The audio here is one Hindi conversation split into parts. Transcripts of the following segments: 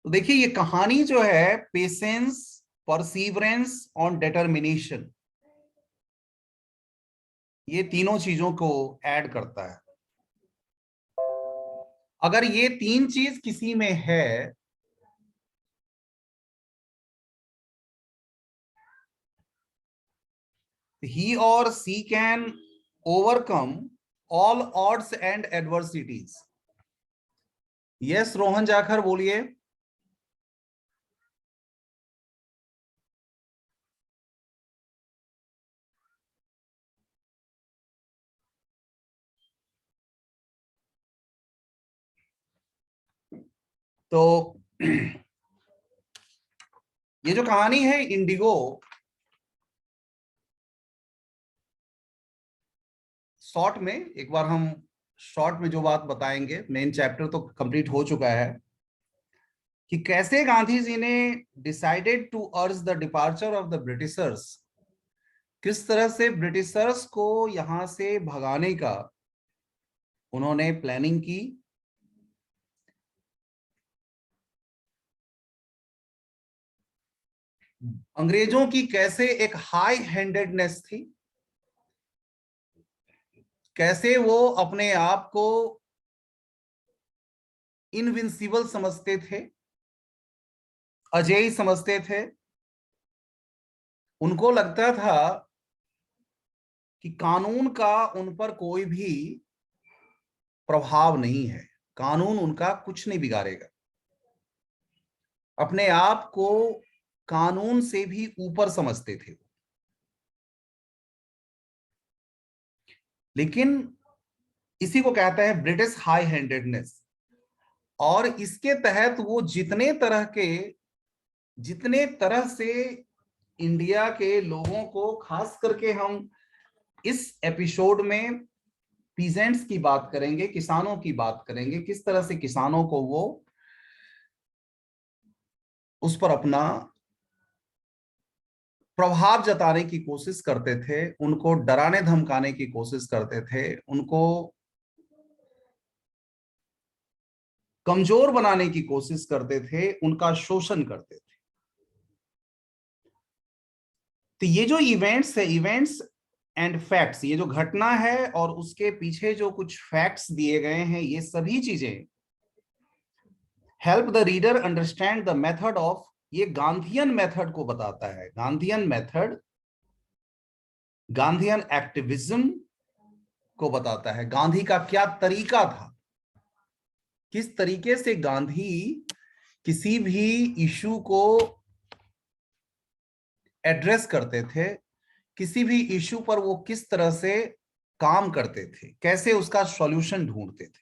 तो देखिए ये कहानी जो है पेशेंस, परसीवरेंस और डिटर्मिनेशन, ये तीनों चीजों को ऐड करता है। अगर ये तीन चीज किसी में है he or she can overcome all odds and adversities. Yes, Rohan Jakhar बोलिए। तो ये जो कहानी है इंडिगो, शॉर्ट में एक बार हम शॉर्ट में जो बात बताएंगे, मेन चैप्टर तो कंप्लीट हो चुका है कि कैसे गांधी जी ने decided to urge the departure of the Britishers, किस तरह से ब्रिटिशर्स को यहां से भगाने का उन्होंने प्लानिंग की। अंग्रेजों की कैसे एक हाई हैंडेडनेस थी, कैसे वो अपने आप को इनविंसिबल समझते थे, अजेय समझते थे। उनको लगता था कि कानून का उन पर कोई भी प्रभाव नहीं है, कानून उनका कुछ नहीं बिगाड़ेगा। अपने आप को कानून से भी ऊपर समझते थे। लेकिन इसी को कहता है ब्रिटिश हाई हैंडेडनेस। और इसके तहत वो जितने तरह से इंडिया के लोगों को, खास करके हम इस एपिसोड में पीजेंट्स की बात करेंगे, किसानों की बात करेंगे, किस तरह से किसानों को वो उस पर अपना प्रभाव जताने की कोशिश करते थे, उनको डराने धमकाने की कोशिश करते थे, उनको कमजोर बनाने की कोशिश करते थे, उनका शोषण करते थे। तो ये जो इवेंट्स है, इवेंट्स एंड फैक्ट्स, ये जो घटना है और उसके पीछे जो कुछ फैक्ट्स दिए गए हैं, ये सभी चीजें help the reader understand the method of, ये गांधीयन मेथड को बताता है। गांधीयन मेथड, गांधीयन एक्टिविज्म को बताता है। गांधी का क्या तरीका था, किस तरीके से गांधी किसी भी इशू को एड्रेस करते थे, किसी भी इशू पर वो किस तरह से काम करते थे, कैसे उसका सॉल्यूशन ढूंढते थे।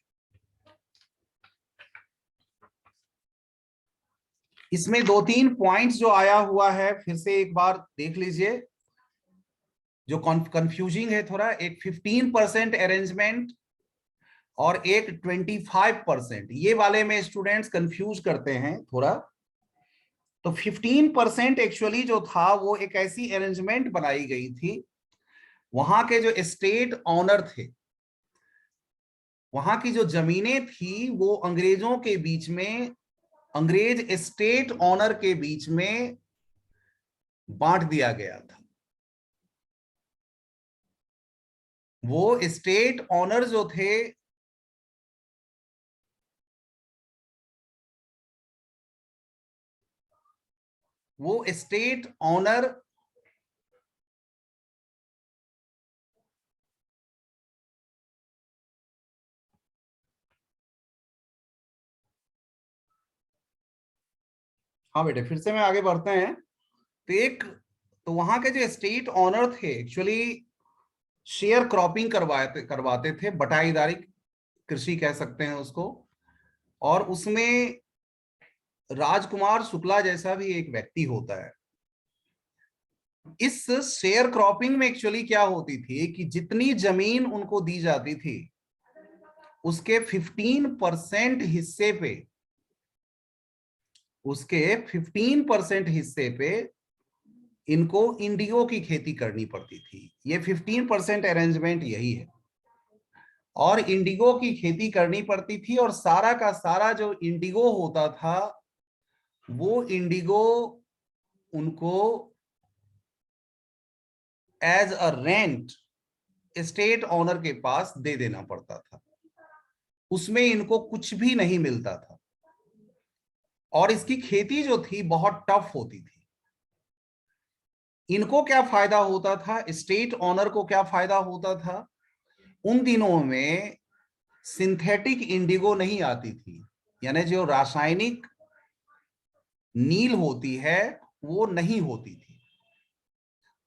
इसमें दो तीन पॉइंट्स जो आया हुआ है, फिर से एक बार देख लीजिए, जो कंफ्यूजिंग है थोड़ा। एक 15% अरेंजमेंट और एक 25%, ये वाले में स्टूडेंट्स कंफ्यूज करते हैं थोड़ा। तो 15% एक्चुअली जो था वो एक ऐसी अरेंजमेंट बनाई गई थी, वहां के जो स्टेट ऑनर थे, वहां की जो जमीनें थी, वो अंग्रेजों के बीच में, अंग्रेज स्टेट ऑनर के बीच में बांट दिया गया था। वो स्टेट ऑनर जो थे, वो स्टेट ऑनर हाँ बेटे, फिर से मैं आगे बढ़ते हैं। तो तो वहां के जो स्टेट ऑनर थे एक्चुअली शेयर क्रॉपिंग करवाते थे, बटाईदारी कृषि कह सकते हैं उसको। और उसमें राजकुमार शुक्ला जैसा भी एक व्यक्ति होता है। इस शेयर क्रॉपिंग में एक्चुअली क्या होती थी कि जितनी जमीन उनको दी जाती थी, उसके 15% हिस्से पे, उसके 15% हिस्से पे इनको इंडिगो की खेती करनी पड़ती थी। ये 15% अरेंजमेंट यही है। और इंडिगो की खेती करनी पड़ती थी, और सारा का सारा जो इंडिगो होता था वो इंडिगो उनको as a rent state owner के पास दे देना पड़ता था। उसमें इनको कुछ भी नहीं मिलता था और इसकी खेती जो थी बहुत टफ होती थी। इनको क्या फायदा होता था, स्टेट ऑनर को क्या फायदा होता था, उन दिनों में सिंथेटिक इंडिगो नहीं आती थी, यानी जो रासायनिक नील होती है वो नहीं होती थी।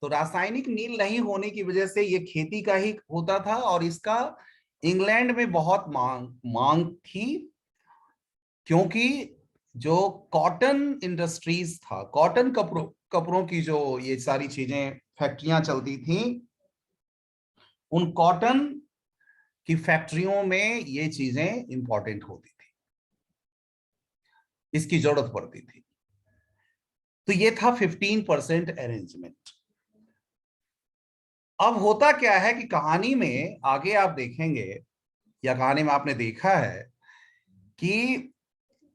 तो रासायनिक नील नहीं होने की वजह से ये खेती का ही होता था और इसका इंग्लैंड में बहुत मांग थी, क्योंकि जो कॉटन इंडस्ट्रीज था, कॉटन कपड़ों कपड़ों की जो ये सारी चीजें फैक्ट्रियां चलती थी, उन कॉटन की फैक्ट्रियों में ये चीजें इंपॉर्टेंट होती थी, इसकी जरूरत पड़ती थी। तो ये था 15% अरेंजमेंट। अब होता क्या है कि कहानी में आगे आप देखेंगे, या कहानी में आपने देखा है कि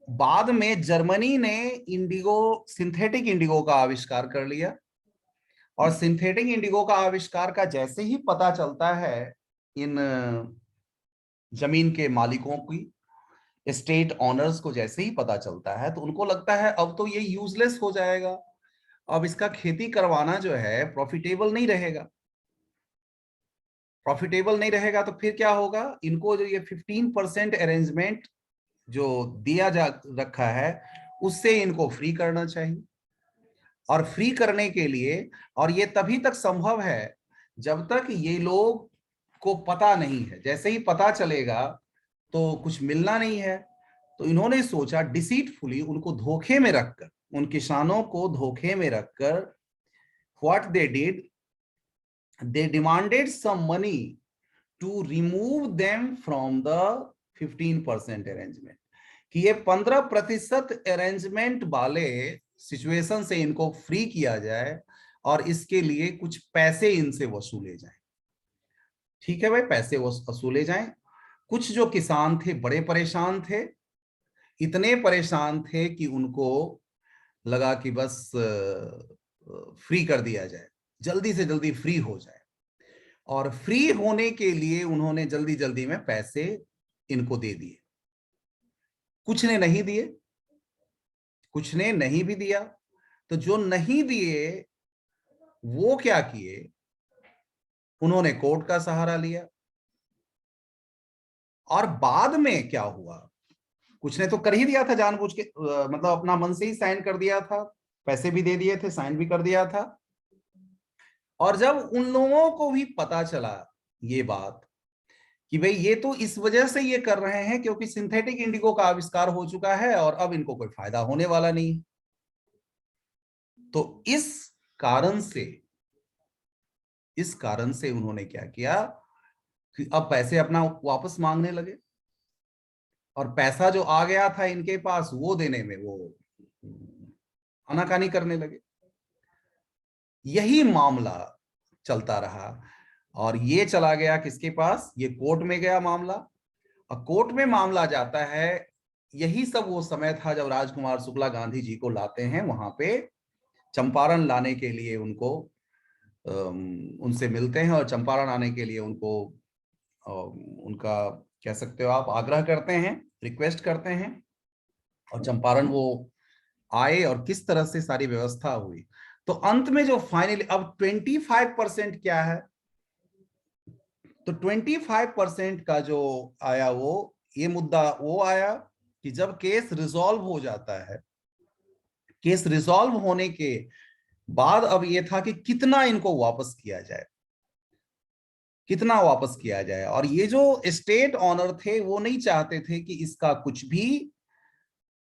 बाद में जर्मनी ने इंडिगो, सिंथेटिक इंडिगो का आविष्कार कर लिया। और सिंथेटिक इंडिगो का आविष्कार का जैसे ही पता चलता है इन जमीन के मालिकों की, स्टेट ऑनर्स को जैसे ही पता चलता है, तो उनको लगता है अब तो ये यूजलेस हो जाएगा, अब इसका खेती करवाना जो है प्रॉफिटेबल नहीं रहेगा। प्रॉफिटेबल नहीं रहेगा तो फिर क्या होगा, इनको जो ये 15% अरेंजमेंट जो दिया जा रखा है उससे इनको फ्री करना चाहिए। और फ्री करने के लिए, और ये तभी तक संभव है जब तक ये लोग को पता नहीं है, जैसे ही पता चलेगा तो कुछ मिलना नहीं है। तो इन्होंने सोचा डिसीटफुली, उनको धोखे में रखकर, उन किसानों को धोखे में रखकर, what they did, they demanded some money to remove them from the 15% arrangement, कि ये 15% अरेंजमेंट वाले सिचुएशन से इनको फ्री किया जाए और इसके लिए कुछ पैसे इनसे वसूले जाएं। ठीक है भाई, पैसे वसूले जाएं। कुछ जो किसान थे बड़े परेशान थे, इतने परेशान थे कि उनको लगा कि बस फ्री कर दिया जाए, जल्दी से जल्दी फ्री हो जाए। और फ्री होने के लिए उन्होंने जल्दी जल्दी में पैसे इनको दे दिए। कुछ ने नहीं दिए, कुछ ने नहीं भी दिया। तो जो नहीं दिए वो क्या किए, उन्होंने कोर्ट का सहारा लिया। और बाद में क्या हुआ, कुछ ने तो कर ही दिया था जानबूझ के, मतलब अपना मन से ही साइन कर दिया था, पैसे भी दे दिए थे, साइन भी कर दिया था। और जब उन लोगों को भी पता चला ये बात कि भाई ये तो इस वजह से ये कर रहे हैं क्योंकि सिंथेटिक इंडिगो का आविष्कार हो चुका है और अब इनको कोई फायदा होने वाला नहीं, तो कारण से इस कारण से उन्होंने क्या किया कि अब पैसे अपना वापस मांगने लगे। और पैसा जो आ गया था इनके पास वो देने में वो आनाकानी करने लगे। यही मामला चलता रहा और ये चला गया किसके पास, ये कोर्ट में गया मामला। और कोर्ट में मामला जाता है, यही सब वो समय था जब राजकुमार शुक्ला गांधी जी को लाते हैं वहां पे, चंपारण लाने के लिए उनको उनसे मिलते हैं और चंपारण आने के लिए उनको उनका, कह सकते हो आप, आग्रह करते हैं, रिक्वेस्ट करते हैं। और चंपारण वो आए और किस तरह से सारी व्यवस्था हुई। तो अंत में जो फाइनली अब 25% क्या है, तो 25% का जो आया वो ये मुद्दा वो आया कि जब केस रिजॉल्व हो जाता है, केस रिजॉल्व होने के बाद अब ये था कि कितना इनको वापस किया जाए, कितना वापस किया जाए। और ये जो स्टेट ऑनर थे वो नहीं चाहते थे कि इसका कुछ भी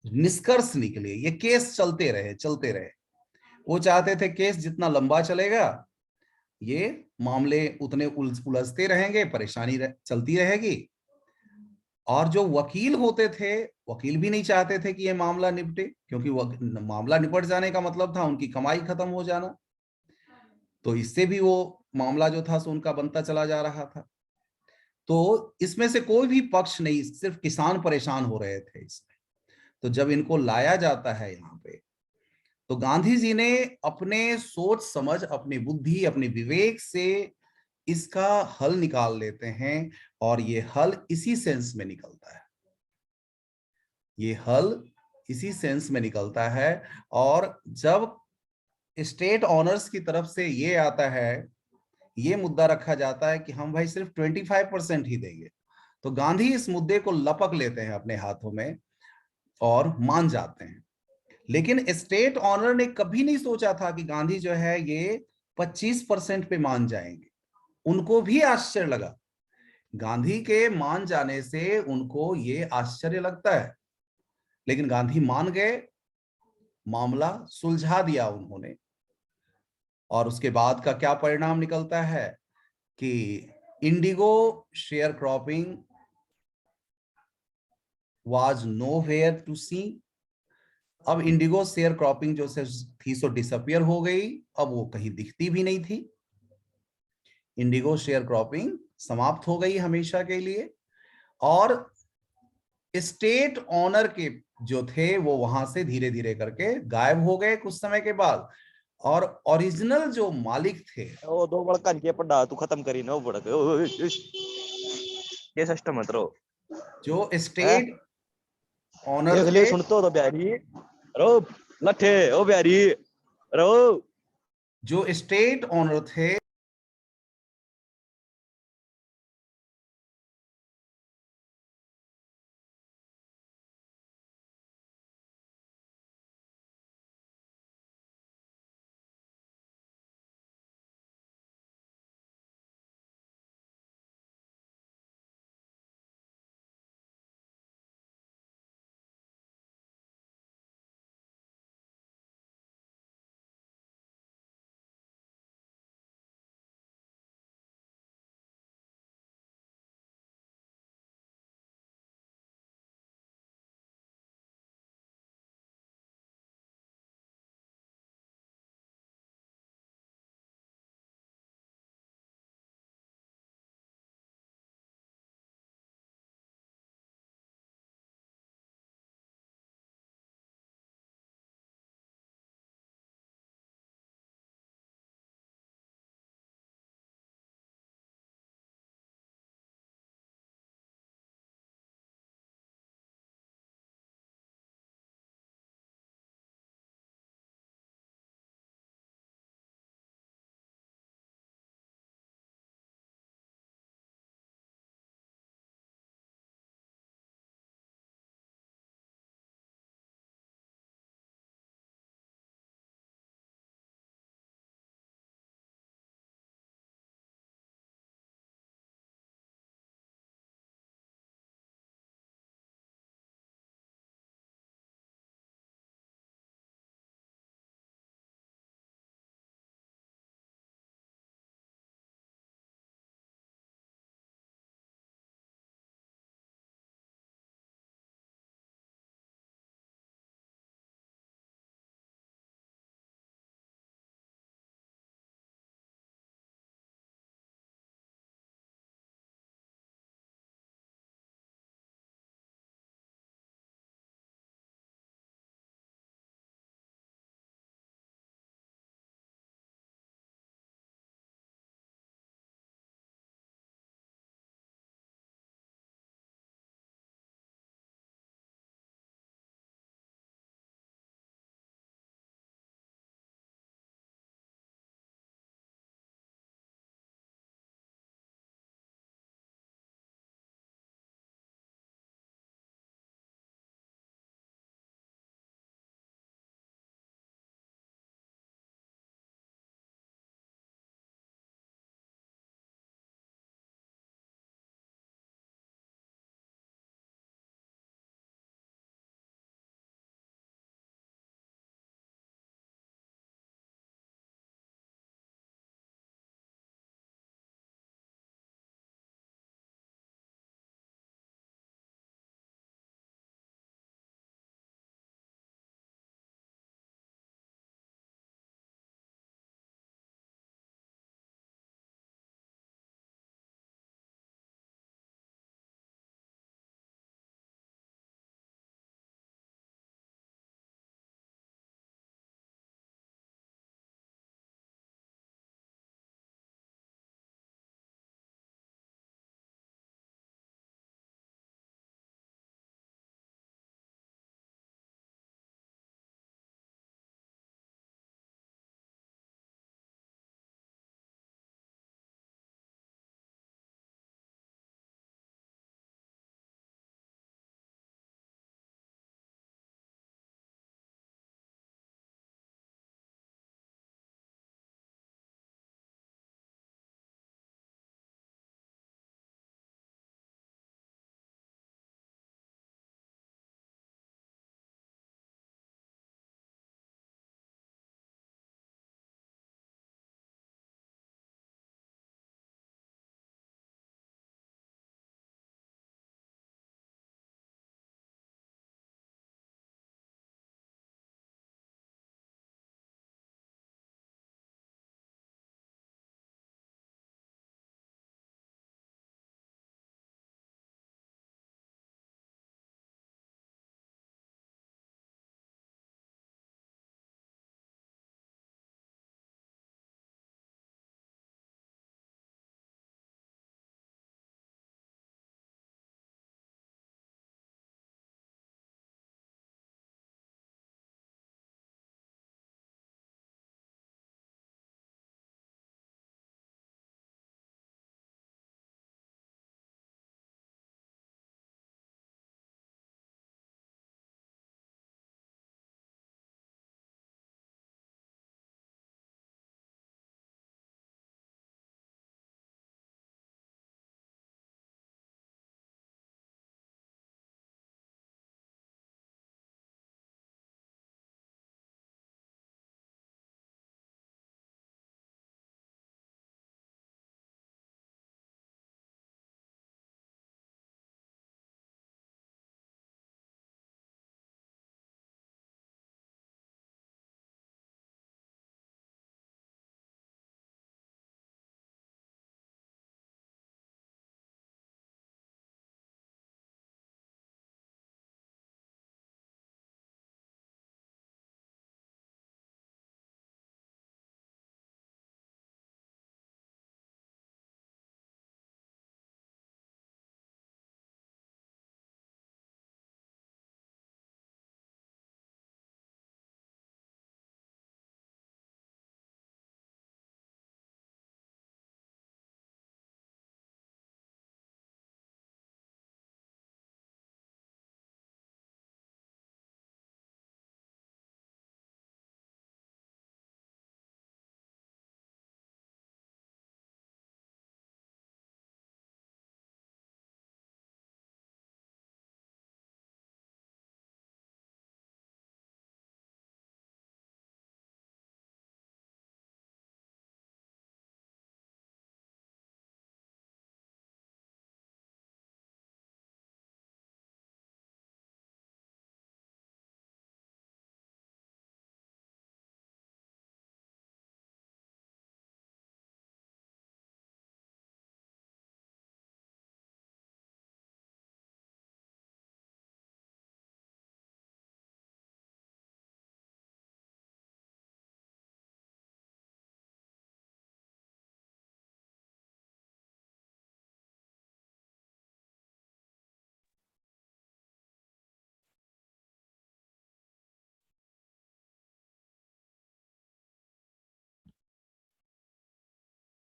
निष्कर्ष निकले, ये केस चलते रहे चलते रहे। वो चाहते थे केस जितना लंबा चलेगा ये मामले उतने उलझते रहेंगे, परेशानी चलती रहेगी। और जो वकील होते थे, वकील भी नहीं चाहते थे कि ये मामला निपटे, क्योंकि मामला निपट जाने का मतलब था उनकी कमाई खत्म हो जाना। तो इससे भी वो मामला जो था सो उनका बनता चला जा रहा था। तो इसमें से कोई भी पक्ष नहीं, सिर्फ किसान परेशान हो रहे थे इसमें। तो जब इनको लाया जाता है यहाँ पे तो गांधी जी ने अपने सोच समझ, अपनी बुद्धि, अपने विवेक से इसका हल निकाल लेते हैं, और ये हल इसी सेंस में निकलता है, ये हल इसी सेंस में निकलता है। और जब स्टेट ऑनर्स की तरफ से ये आता है, ये मुद्दा रखा जाता है कि हम भाई सिर्फ 25% ही देंगे, तो गांधी इस मुद्दे को लपक लेते हैं अपने हाथों में और मान जाते हैं। लेकिन स्टेट ऑनर ने कभी नहीं सोचा था कि गांधी जो है ये 25% पे मान जाएंगे। उनको भी आश्चर्य लगा, गांधी के मान जाने से उनको ये आश्चर्य लगता है, लेकिन गांधी मान गए, मामला सुलझा दिया उन्होंने। और उसके बाद का क्या परिणाम निकलता है कि indigo share cropping was nowhere to see. अब इंडिगो शेयर क्रॉपिंग जो थी सो डिसअपियर हो गई, अब वो कहीं दिखती भी नहीं थी। इंडिगो शेयर क्रॉपिंग समाप्त हो गई हमेशा के लिए, और स्टेट ऑनर के जो थे वो वहां से धीरे धीरे करके गायब हो गए कुछ समय के बाद। और ओरिजिनल जो मालिक थे, ओ दो बड़का के पड़ा तू खत्म करी ना बड़क ये सिस्टम मत रो जो है स्टेट ऑनर देख ले थे, सुन तो बिहारी रो लठे ओ बिहारी रो जो स्टेट ऑनर थे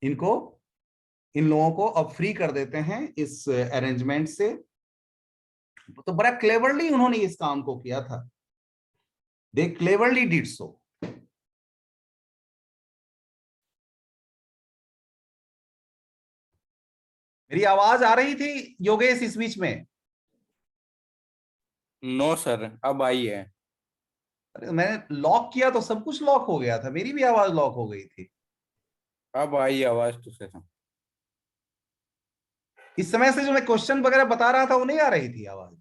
इनको, इन लोगों को अब फ्री कर देते हैं इस अरेंजमेंट से। तो बड़ा क्लेवरली उन्होंने इस काम को किया था, दे क्लेवरली डिड सो। मेरी आवाज आ रही थी योगेश इस बीच में? नो सर, अब आई है। अरे मैंने लॉक किया तो सब कुछ लॉक हो गया था, मेरी भी आवाज लॉक हो गई थी। अब आई आवाज तो सर। इस समय से जो मैं क्वेश्चन वगैरह बता रहा था वो नहीं आ रही थी आवाज?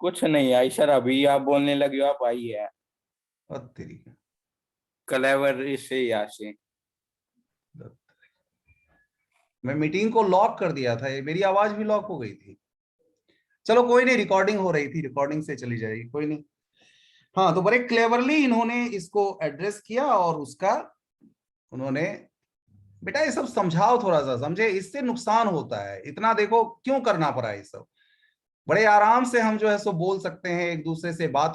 कुछ नहीं आई सर, अभी आप बोलने लगे हो, अब आई है। और तेरी का। क्लेवर इससे यहाँ से। मैं मीटिंग को लॉक कर दिया था, ये मेरी आवाज भी लॉक हो गई थी। चलो कोई नहीं, रिकॉर्डिंग हो रही थी, रिकॉर्डिंग से चली जाएगी, कोई नहीं। हाँ, तो बड़े क्लेवरली इन्होंने इसको एड्रेस किया और उसका उन्होंने, बेटा ये सब समझाओ थोड़ा सा, समझे, इससे नुकसान होता है इतना, देखो क्यों करना पड़ा ये सब। बड़े आराम से हम जो है सो बोल सकते हैं, एक दूसरे से बात